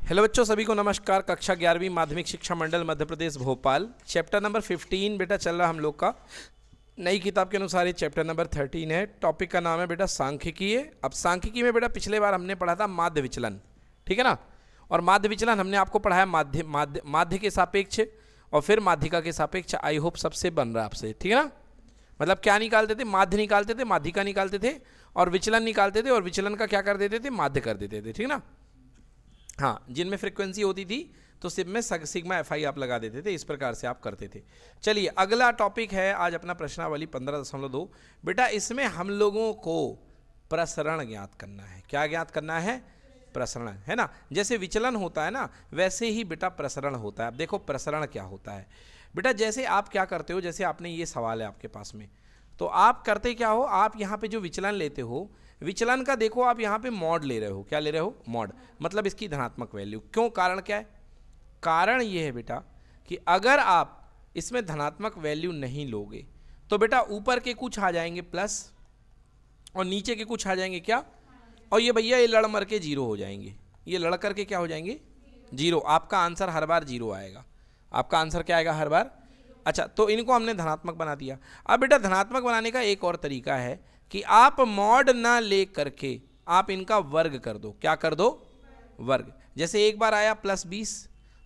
Hello बच्चों, सभी को नमस्कार। कक्षा 11वीं माध्यमिक शिक्षा मंडल मध्य प्रदेश भोपाल, चैप्टर नंबर 15 बेटा चल रहा हम लोग का। नई किताब के अनुसार ये चैप्टर नंबर 13 है। टॉपिक का नाम है बेटा सांख्यिकीय। अब सांख्यिकी में बेटा पिछले बार हमने पढ़ा था माध्य विचलन, ठीक है ना। और माध्य विचलन हमने आपको पढ़ाया माध्य के सापेक्ष और फिर माध्यिका के सापेक्ष। आई होप सबसे बन रहा है आपसे, ठीक है ना। मतलब क्या निकालते थे, माध्य निकालते थे, माध्यिका निकालते थे और विचलन निकालते थे, और विचलन का क्या कर देते थे, माध्य कर देते थे, ठीक है ना। हाँ, जिनमें फ्रीक्वेंसी होती थी तो सिर्फ में सिग्मा एफ आई आप लगा देते थे, इस प्रकार से आप करते थे। चलिए अगला टॉपिक है आज अपना प्रश्नावली 15.2। बेटा इसमें हम लोगों को प्रसरण ज्ञात करना है। क्या ज्ञात करना है? प्रसरण, है ना। जैसे विचलन होता है ना, वैसे ही बेटा प्रसरण होता है। अब देखो प्रसरण क्या होता है बेटा। जैसे आप क्या करते हो, जैसे आपने ये सवाल है आपके पास में, तो आप करते क्या हो, आप यहाँ पे जो विचलन लेते हो, विचलन का देखो आप यहाँ पे मॉड ले रहे हो। क्या ले रहे हो? मॉड, मतलब इसकी धनात्मक वैल्यू। क्यों? कारण क्या है? कारण ये है बेटा कि अगर आप इसमें धनात्मक वैल्यू नहीं लोगे तो बेटा ऊपर के कुछ आ जाएंगे प्लस और नीचे के कुछ आ जाएंगे क्या, और ये भैया ये लड़ मर के जीरो हो जाएंगे। ये लड़ करके क्या हो जाएंगे? जीरो। आपका आंसर हर बार जीरो आएगा। आपका आंसर क्या आएगा? हर बार। अच्छा, तो इनको हमने धनात्मक बना दिया। अब बेटा धनात्मक बनाने का एक और तरीका है कि आप मॉड ना ले करके आप इनका वर्ग कर दो। क्या कर दो? वर्ग। जैसे एक बार आया +20,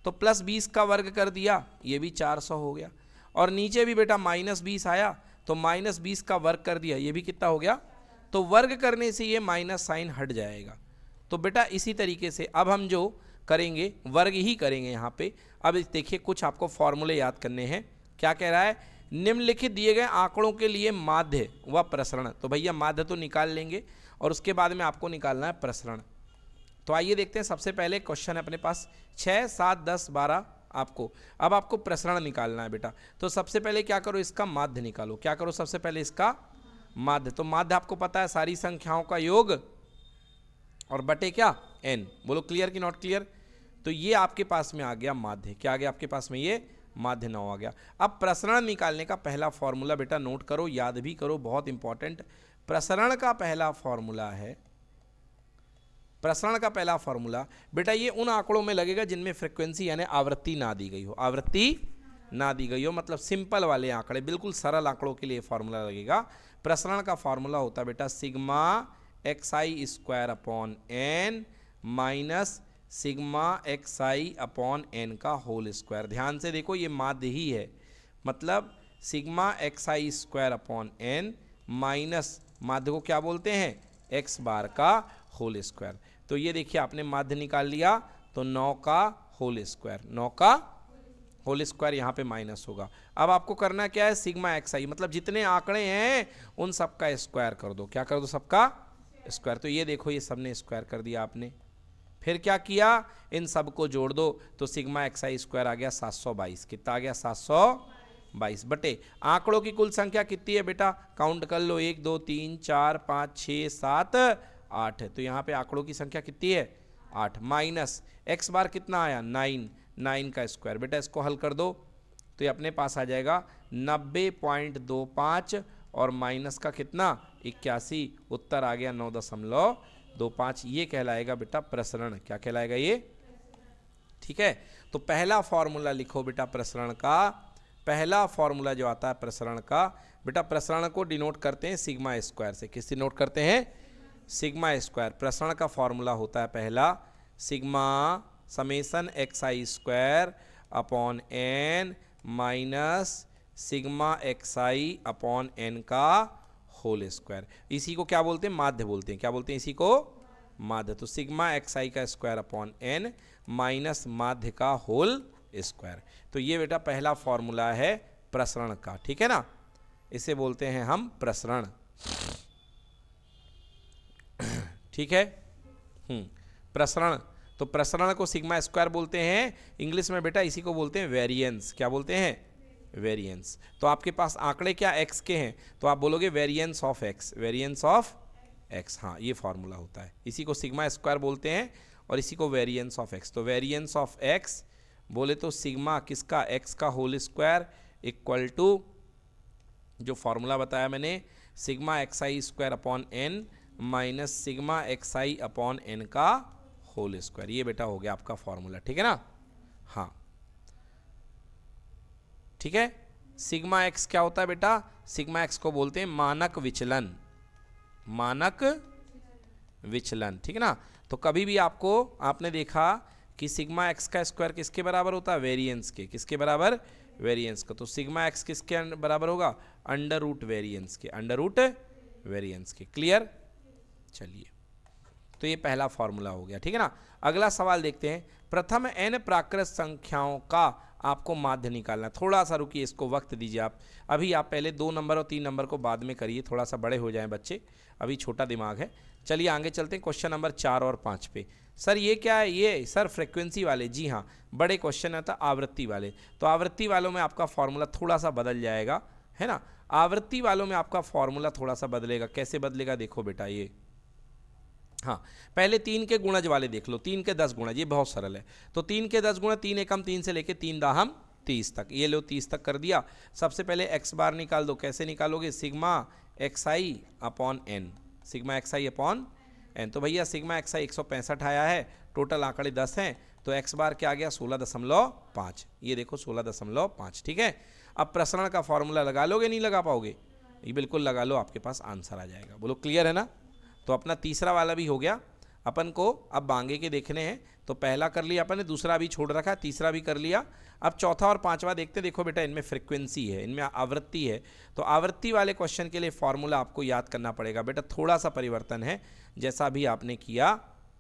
तो +20 का वर्ग कर दिया, ये भी 400 हो गया। और नीचे भी बेटा -20 आया तो -20 का वर्ग कर दिया, ये भी कितना हो गया? तो वर्ग करने से ये माइनस साइन हट जाएगा। तो बेटा इसी तरीके से अब हम जो करेंगे वर्ग ही करेंगे यहाँ पे। अब देखिए कुछ आपको फॉर्मूले याद करने हैं। क्या कह रहा है? निम्नलिखित दिए गए आंकड़ों के लिए माध्य व प्रसरण। तो भैया माध्य तो निकाल लेंगे और उसके बाद में आपको निकालना है प्रसरण। तो आइए देखते हैं। सबसे पहले क्वेश्चन है अपने पास 6, 7, 10, 12 आपको। अब आपको प्रसरण निकालना है बेटा। तो सबसे पहले क्या करो, इसका माध्य निकालो। क्या करो? सबसे पहले इसका माध्य। तो माध्य आपको पता है सारी संख्याओं का योग और बटे क्या? n। बोलो क्लियर कि नॉट क्लियर? तो ये आपके पास में आ गया माध्य। क्या आ गया आपके पास में? ये माध्य 9 आ गया। अब प्रसरण निकालने का पहला फॉर्मूला बेटा नोट करो, याद भी करो, बहुत इंपॉर्टेंट। प्रसरण का पहला फॉर्मूला है, प्रसरण का पहला फॉर्मूला बेटा ये उन आंकड़ों में लगेगा जिनमें फ्रीक्वेंसी यानी आवृत्ति ना दी गई हो। आवृत्ति ना दी गई हो मतलब सिंपल वाले आंकड़े, बिल्कुल सरल आंकड़ों के लिए फॉर्मूला लगेगा। प्रसरण का फॉर्मूला होता है बेटा sigma xi square upon n minus sigma xi upon n का होल स्क्वायर। ध्यान से देखो ये माध्य ही है, मतलब sigma xi square upon n minus माध्य को क्या बोलते हैं? x बार का होल स्क्वायर। तो ये देखिए आपने माध्य निकाल लिया, तो 9 का होल स्क्वायर, 9 का होल स्क्वायर यहाँ पे माइनस होगा। अब आपको करना क्या है? सिग्मा xi मतलब जितने आंकड़े हैं उन सबका स्क्वायर कर दो। क्या कर दो? सबका स्क्वायर। तो ये देखो ये सबने स्क्वायर कर दिया आपने। फिर क्या किया? इन सब को जोड़ दो, तो सिग्मा xi स्क्वायर आ गया 722। कितना आ गया? 722 बटे आंकड़ों की कुल संख्या कितनी है बेटा? काउंट कर लो, 1 2 3 4 5 6 7 8 है। तो यहाँ पे आंकड़ों की संख्या कितनी है? 8 माइनस x बार कितना आया? 9 का स्क्वायर। बेटा इसको हल कर दो तो ये अपने पास आ जाएगा 90.25 और माइनस का कितना? 81। उत्तर आ गया 9.25। ये कहलाएगा बेटा प्रसरण। क्या कहलाएगा ये? ठीक है। तो पहला फॉर्मूला लिखो बेटा प्रसरण का। पहला फॉर्मूला जो आता है प्रसरण का बेटा, प्रसरण को डिनोट करते हैं सिग्मा स्क्वायर से। किस डिनोट करते हैं? Sigma square. प्रसरण का फॉर्मूला होता है पहला sigma summation xi square upon n minus sigma xi upon n का होल स्क्वायर। इसी को क्या बोलते हैं? माध्य बोलते हैं। क्या बोलते हैं इसी को? माध्य। तो सिग्मा xi का स्क्वायर अपॉन n माइनस माध्य का होल स्क्वायर। तो ये बेटा पहला फॉर्मूला है प्रसरण का, ठीक है ना। इसे बोलते हैं हम प्रसरण, ठीक है। प्रसरण। तो प्रसरण को सिग्मा स्क्वायर बोलते हैं। इंग्लिश में बेटा इसी को बोलते हैं वेरिएंस। क्या बोलते हैं? वेरिएंस। तो आपके पास आंकड़े क्या x के हैं, तो आप बोलोगे variance of x, variance of x। हाँ, ये फॉर्मूला होता है। इसी को सिग्मा स्क्वायर बोलते हैं और इसी को वेरिएंस ऑफ x। तो वेरिएंस ऑफ x बोले तो सिग्मा किसका? x का होल स्क्वायर इक्वल टू जो फॉर्मूला बताया मैंने sigma xi square upon n minus sigma xi upon n का होल स्क्वायर। ये बेटा हो गया आपका फॉर्मूला, ठीक है ना। हाँ ठीक है। सिग्मा एक्स क्या होता है बेटा, सिग्मा एक्स को बोलते हैं मानक विचलन, मानक विचलन, ठीक है ना। तो कभी भी आपको आपने देखा कि सिग्मा एक्स का स्क्वायर किसके बराबर होता है, वेरिएंस के, किसके बराबर, वेरिएंस का। तो सिग्मा एक्स किसके बराबर होगा, अंडर रूट वेरिएंस के, अंडर रूट वेरिएंस के। क्लियर, चलिए तो ये पहला फॉर्मूला हो गया, ठीक है ना। अगला सवाल देखते हैं। प्रथम n प्राकृत संख्याओं का आपको माध्य निकालना। थोड़ा सा रुकिए, इसको वक्त दीजिए आप। अभी आप पहले 2 नंबर और 3 नंबर को बाद में करिए, थोड़ा सा बड़े हो जाएं बच्चे, अभी छोटा दिमाग है। चलिए आगे चलते हैं क्वेश्चन नंबर 4 और 5 पे। सर ये क्या है, ये सर फ्रीक्वेंसी वाले, जी हाँ बड़े क्वेश्चन है, था आवृत्ति वाले। तो आवृत्ति वालों में आपका फॉर्मूला थोड़ा सा बदल जाएगा, है ना। आवृत्ति वालों में आपका फॉर्मूला थोड़ा सा बदलेगा। कैसे बदलेगा देखो बेटा, ये हाँ पहले 3 के गुणज वाले देख लो, 3 के 10 गुणज, ये बहुत सरल है। तो 3 के 10 गुणज, 3 एकम 3 से लेके 3 दाहम 30 तक, ये लो 30 तक कर दिया। सबसे पहले एक्स बार निकाल दो। कैसे निकालोगे, सिग्मा एक्स आई अपॉन एन, सिग्मा एक्स आई अपॉन एन। तो भैया सिग्मा एक्स आई 165 आया है, टोटल आंकड़े 10 हैं, तो एक्स बार क्या आ गया 16.5, ये देखो 16.5, ठीक है। अब प्रसरण का फॉर्मूला लगा लोगे, नहीं लगा पाओगे, ये बिल्कुल लगा लो, आपके पास आंसर आ जाएगा। बोलो क्लियर है ना। तो अपना तीसरा वाला भी हो गया। अपन को अब बांगे के देखने हैं, तो पहला कर लिया अपन ने, दूसरा भी छोड़ रखा, तीसरा भी कर लिया। अब चौथा और पांचवा देखते। देखो बेटा इनमें फ्रीक्वेंसी है, इनमें आवृत्ति है। तो आवृत्ति वाले क्वेश्चन के लिए फॉर्मूला आपको याद करना पड़ेगा बेटा, थोड़ा सा परिवर्तन है, जैसा भी आपने किया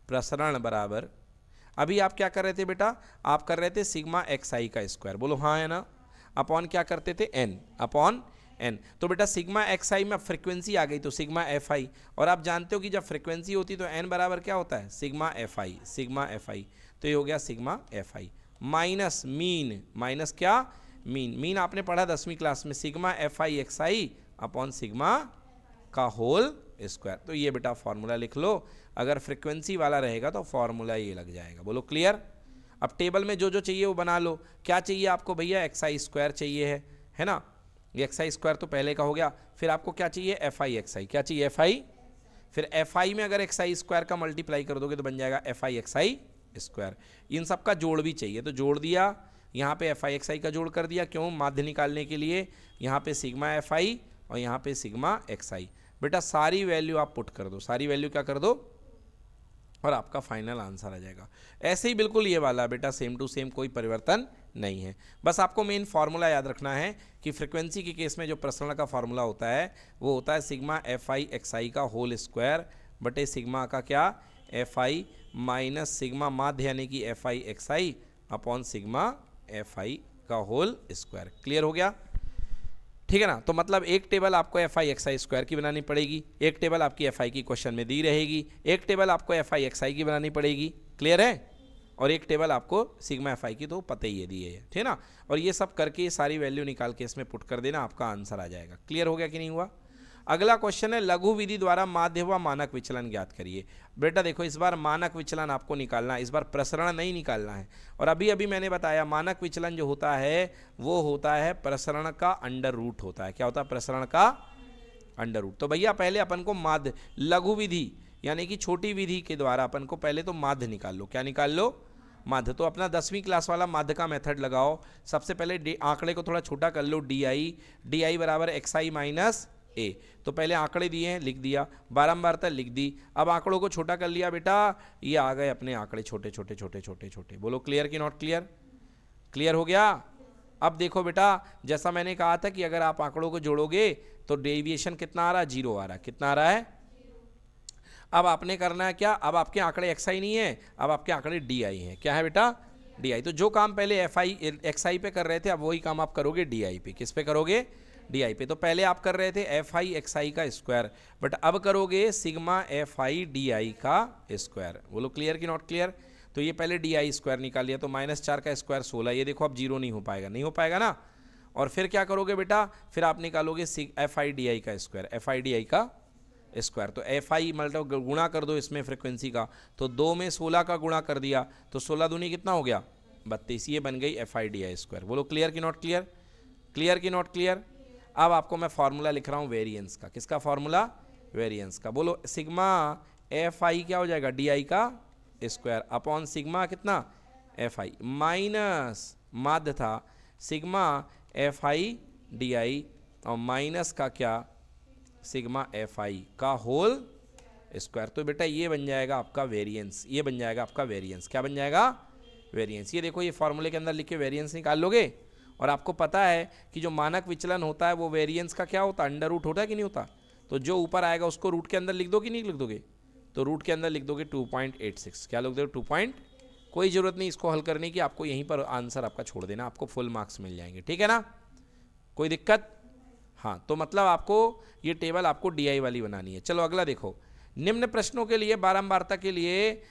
प्रसरण बराबर। अभी आप क्या कर रहे थे बेटा, आप कर रहे थे सिग्मा एक्स आई का स्क्वायर, बोलो हाँ है ना, अपॉन क्या करते थे, एन अपॉन एन। तो बेटा सिग्मा एक्स आई में फ्रीक्वेंसी आ गई, तो सिग्मा एफ आई। और आप जानते हो कि जब फ्रीक्वेंसी होती है तो एन बराबर क्या होता है, sigma F I, sigma F I. तो ये हो गया sigma F I minus mean, minus क्या, मीन, मीन आपने पढ़ा 10वीं क्लास में, sigma F I X I upon sigma का होल स्क्वायर। तो ये बेटा फॉर्मूला लिख लो। अगर फ्रीक्वेंसी वाला रहेगा तो फॉर्मूला ये लग जाएगा। बोलो क्लियर। अब टेबल में जो जो चाहिए वो बना लो। क्या चाहिए आपको भैया, एक्स आई स्क्वायर चाहिए है ना। ये एक्स आई स्क्वायर तो पहले का हो गया। फिर आपको क्या चाहिए, एफ आई एक्स आई। क्या चाहिए, एफ आई। फिर एफ आई में अगर एक्स आई स्क्वायर का मल्टीप्लाई कर दोगे तो बन जाएगा F I X I square. इन सब का जोड़ भी चाहिए, तो जोड़ दिया। यहाँ पे एफ आई एक्स आई का जोड़ कर दिया, क्यों, माध्य निकालने के लिए। यहाँ पे सिग्मा एफ आई और यहाँ पे सिग्मा एक्स आई। बेटा सारी वैल्यू आप पुट कर दो, सारी वैल्यू क्या कर दो, और आपका फाइनल आंसर आ जाएगा। ऐसे ही बिल्कुल ये वाला बेटा सेम टू सेम, कोई परिवर्तन नहीं है। बस आपको मेन फार्मूला याद रखना है कि फ्रीक्वेंसी के केस में जो प्रसरण का फार्मूला होता है वो होता है सिग्मा एफ आई एक्स आई का होल स्क्वायर बटे सिग्मा का क्या, एफ आई माइनस सिग्मा माध्य यानी कि F I X I upon sigma F I का होल स्क्वायर। क्लियर हो गया, ठीक है ना। तो मतलब एक टेबल आपको F I X I square की बनानी पड़ेगी, एक टेबल आपकी एफ आई की क्वेश्चन में दी रहेगी, एक टेबल आपको एफ आई एक्स आई की बनानी पड़ेगी। क्लियर है। और एक टेबल आपको सिग्मा एफ आई की तो पता ही है दी है, ठीक है ना। और ये सब करके ये सारी वैल्यू निकाल के इसमें पुट कर देना, आपका आंसर आ जाएगा। क्लियर हो गया कि नहीं हुआ। अगला क्वेश्चन है लघु विधि द्वारा माध्य व मानक विचलन ज्ञात करिए। बेटा देखो इस बार मानक विचलन आपको निकालना है, इस बार प्रसरण नहीं निकालना है। और अभी अभी मैंने बताया मानक विचलन जो होता है वो होता है प्रसरण का अंडर रूट होता है। क्या होता है, प्रसरण का अंडर रूट। तो भैया पहले अपन को माध्य, लघु विधि यानी कि छोटी विधि के द्वारा अपन को पहले तो माध्य निकाल लो। क्या निकाल लो, माध्य। तो अपना 10वीं क्लास वाला माध्य का मेथड लगाओ। सबसे पहले आंकड़े को थोड़ा छोटा कर लो, डी आई बराबर एक्स आई माइनस ए। तो पहले आंकड़े दिए हैं, लिख दिया, बारंबारता लिख दी। अब आंकड़ों को छोटा कर लिया बेटा, ये आ गए अपने आंकड़े छोटे छोटे छोटे छोटे छोटे। बोलो क्लियर कि नॉट क्लियर। क्लियर हो गया। अब देखो बेटा जैसा मैंने कहा था कि अगर आप आंकड़ों को जोड़ोगे तो डेविएशन कितना आ रहा है, 0 आ रहा है। कितना आ रहा है। अब आपने करना है क्या, अब आपके आंकड़े एक्स आई नहीं है, अब आपके आंकड़े डी आई हैं। क्या है बेटा, डी आई। तो जो काम पहले एफ आई एक्स आई पे कर रहे थे अब वही काम आप करोगे डी आई पे। किस पे करोगे, डी आई पे। तो पहले आप कर रहे थे एफ आई एक्स आई का स्क्वायर, बट अब करोगे sigma F I D I का स्क्वायर। बोलो क्लियर कि नॉट क्लियर। तो ये पहले डी आई स्क्वायर निकाल लिया, तो -4 का स्क्वायर 16। ये देखो अब 0 नहीं हो पाएगा, नहीं हो पाएगा ना। और फिर क्या करोगे बेटा, फिर आप निकालोगे एफ आई डी आई का square, F I D I का स्क्वायर। तो एफ आई मतलब गुणा कर दो इसमें फ्रीक्वेंसी का, तो 2 में 16 का गुणा कर दिया, तो 16 दूनी कितना हो गया, 32। ये बन गई F I D I square. बोलो क्लियर कि नॉट क्लियर। क्लियर कि नॉट क्लियर। अब आपको मैं फॉर्मूला लिख रहा हूँ वेरिएंस का। किसका फॉर्मूला, वेरिएंस का। बोलो सिग्मा एफ आई क्या हो जाएगा, डी आई का स्क्वायर अपॉन सिग्मा कितना एफ आई माइनस माध्य था sigma F I D I और माइनस का क्या सिग्मा एफ आई का होल स्क्वायर। तो बेटा ये बन जाएगा आपका वेरिएंस, ये बन जाएगा आपका वेरिएंस। क्या बन जाएगा वेरिएंस। ये देखो ये फॉर्मूले के अंदर लिख के वेरिएंस निकाल लोगे। और आपको पता है कि जो मानक विचलन होता है वो वेरिएंस का क्या होता है अंडर रूट होता है कि नहीं होता। तो जो ऊपर आएगा उसको रूट के अंदर लिख दो कि नहीं लिख दोगे। तो रूट के अंदर लिख दोगे 2.86। क्या लिख दोगे 2. कोई ज़रूरत नहीं इसको हल करने की, आपको यहीं पर आंसर आपका छोड़ देना, आपको फुल मार्क्स मिल जाएंगे। ठीक है ना, कोई दिक्कत। हाँ तो मतलब आपको ये टेबल आपको डीआई वाली बनानी है। चलो अगला देखो, निम्न प्रश्नों के लिए बारंबारता के लिए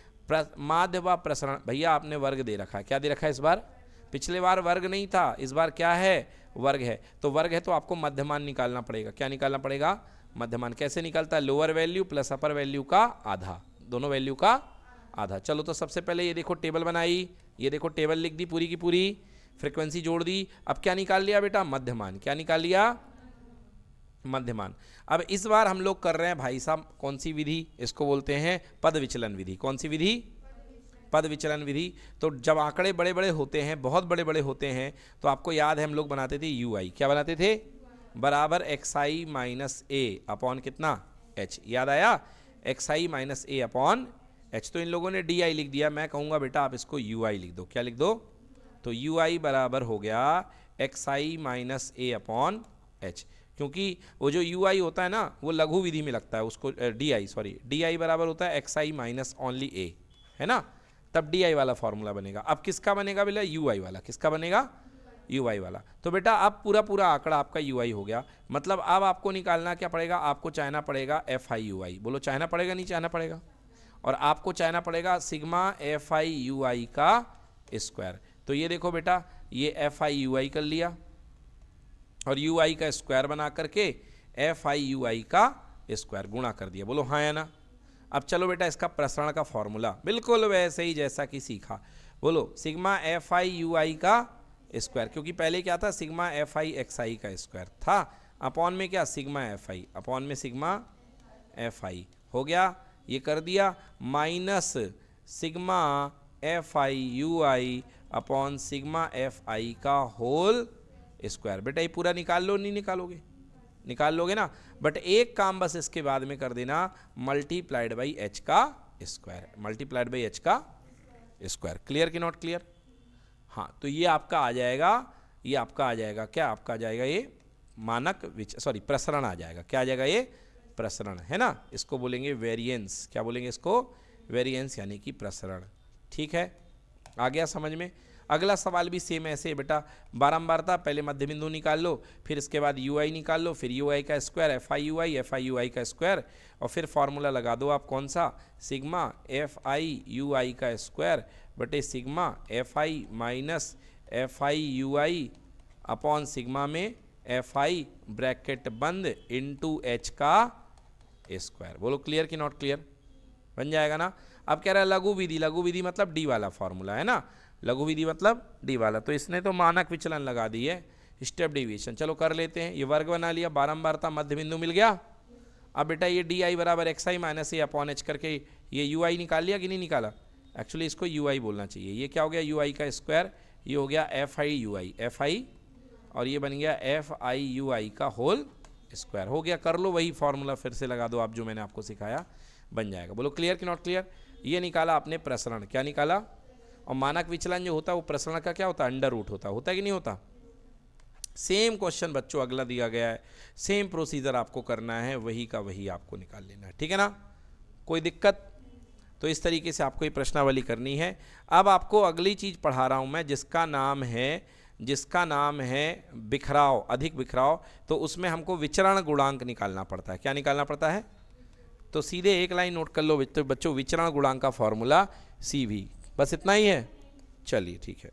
माध्य व प्रसरण। भैया आपने वर्ग दे रखा है, क्या दे रखा है इस बार। पिछले बार वर्ग नहीं था, इस बार क्या है वर्ग है। तो वर्ग है तो आपको मध्यमान निकालना पड़ेगा। क्या निकालना पड़ेगा मध्यमान। कैसे निकलता है लोअर वैल्यू प्लस अपर वैल्यू का आधा, दोनों वैल्यू का आधा। चलो तो सबसे पहले ये देखो टेबल बनाई, ये देखो टेबल लिख दी पूरी की पूरी, फ्रीक्वेंसी जोड़ दी। अब क्या निकाल लिया बेटा मध्यमान। क्या निकाल लिया मध्यमान। अब इस बार हम लोग कर रहे हैं भाई साहब कौन सी विधि, इसको बोलते हैं पद विचलन विधि। कौन सी विधि पद विचलन विधि। तो जब आंकड़े बड़े बड़े होते हैं, बहुत बड़े बड़े होते हैं, तो आपको याद है हम लोग बनाते थे यू आई। क्या बनाते थे बराबर एक्स आई माइनस ए अपॉन कितना एच। याद आया एक्स आई माइनस ए अपॉन एच। तो इन लोगों ने डी आई लिख दिया, मैं कहूँगा बेटा आप इसको यू आई लिख दो। क्या लिख दो। तो यू आई बराबर हो गया एक्स आई माइनस ए अपॉन एच, क्योंकि वो जो यू आई होता है ना वो लघु विधि में लगता है उसको। D I sorry D I बराबर होता है एक्स आई माइनस ओनली ए, है ना, तब डी आई वाला फॉर्मूला बनेगा। अब किसका बनेगा बेटा यू आई वाला। किसका बनेगा यू आई वाला। तो बेटा अब पूरा पूरा आंकड़ा आपका यू आई हो गया। मतलब अब आपको निकालना क्या पड़ेगा, आपको चाहना पड़ेगा एफ आई यू आई। बोलो चाहना पड़ेगा नहीं चाहना पड़ेगा। और आपको चाहना पड़ेगा सिग्मा एफ आई यू आई का स्क्वायर। तो ये देखो बेटा ये एफ आई यू आई कर लिया और यू आई का स्क्वायर बना करके एफ आई यू आई का स्क्वायर गुणा कर दिया। बोलो हाँ या ना। अब चलो बेटा इसका प्रसरण का फॉर्मूला बिल्कुल वैसे ही जैसा कि सीखा। बोलो सिग्मा एफ आई यू आई का स्क्वायर, क्योंकि पहले क्या था सिग्मा एफ आई एक्स आई का स्क्वायर था, अपॉन में क्या सिग्मा एफ आई, अपॉन में सिग्मा एफ आई हो गया, ये कर दिया, minus sigma F I you I upon sigma F I का होल स्क्वायर। बेटा ये पूरा निकाल लो, नहीं निकालोगे, निकाल लोगे ना। बट एक काम बस इसके बाद में कर देना, मल्टीप्लाइड बाई एच का स्क्वायर, मल्टीप्लाइड बाई एच का स्क्वायर। क्लियर कि नॉट क्लियर। हाँ तो ये आपका आ जाएगा, ये आपका आ जाएगा क्या, आपका आ जाएगा ये मानक प्रसरण आ जाएगा। क्या आ जाएगा ये प्रसरण, है ना। इसको बोलेंगे वेरिएंस। क्या बोलेंगे इसको वेरिएंस, यानी कि प्रसरण। ठीक है, आ गया समझ में। अगला सवाल भी सेम ऐसे है बेटा, बारंबारता। पहले मध्य बिंदु निकाल लो, फिर इसके बाद यू आई निकाल लो, फिर यू आई का स्क्वायर एफ आई यू आई का स्क्वायर, और फिर फॉर्मूला लगा दो आप कौन सा, सिग्मा एफ आई यू आई का स्क्वायर बटे sigma F I minus F I you I upon sigma में एफ आई ब्रैकेट बंद इंटू एच का स्क्वायर। बोलो क्लियर कि नॉट क्लियर, बन जाएगा ना। अब कह रहा है लघु विधि, लघु विधि मतलब डी वाला फॉर्मूला, है ना, लघु विधि मतलब डी वाला। तो इसने तो मानक विचलन लगा दी है, स्टेप डिवीजन। चलो कर लेते हैं, ये वर्ग बना लिया, बारंबारता मध्य बिंदु मिल गया। अब बेटा ये डी आई बराबर एक्स आई माइनस ए अपॉन एच करके ये यू आई निकाल लिया कि नहीं निकाला। एक्चुअली इसको यू आई बोलना चाहिए। ये क्या हो गया यू आई का स्क्वायर, ये हो गया F I you I, F I, और ये बन गया एफ आई यू आई का होल स्क्वायर। हो गया, कर लो वही फॉर्मूला फिर से लगा दो आप जो मैंने आपको सिखाया, बन जाएगा। बोलो क्लियर कि नॉट क्लियर। ये निकाला आपने प्रसरण, क्या निकाला। और मानक विचलन जो होता है वो प्रसरण का क्या होता है, अंडर रूट होता है कि नहीं होता। सेम क्वेश्चन बच्चों अगला दिया गया है, सेम प्रोसीजर आपको करना है, वही का वही आपको निकाल लेना है, ठीक है ना, कोई दिक्कत। तो इस तरीके से आपको ये प्रश्नावली करनी है। अब आपको अगली चीज़ पढ़ा रहा हूँ मैं, जिसका नाम है बिखराव, अधिक बिखराव। तो उसमें हमको विचरण गुणांक निकालना पड़ता है। क्या निकालना पड़ता है, तो सीधे एक लाइन नोट कर लो बच्चों, विचरण गुणांक का फॉर्मूला CV, बस इतना ही है। चलिए ठीक है।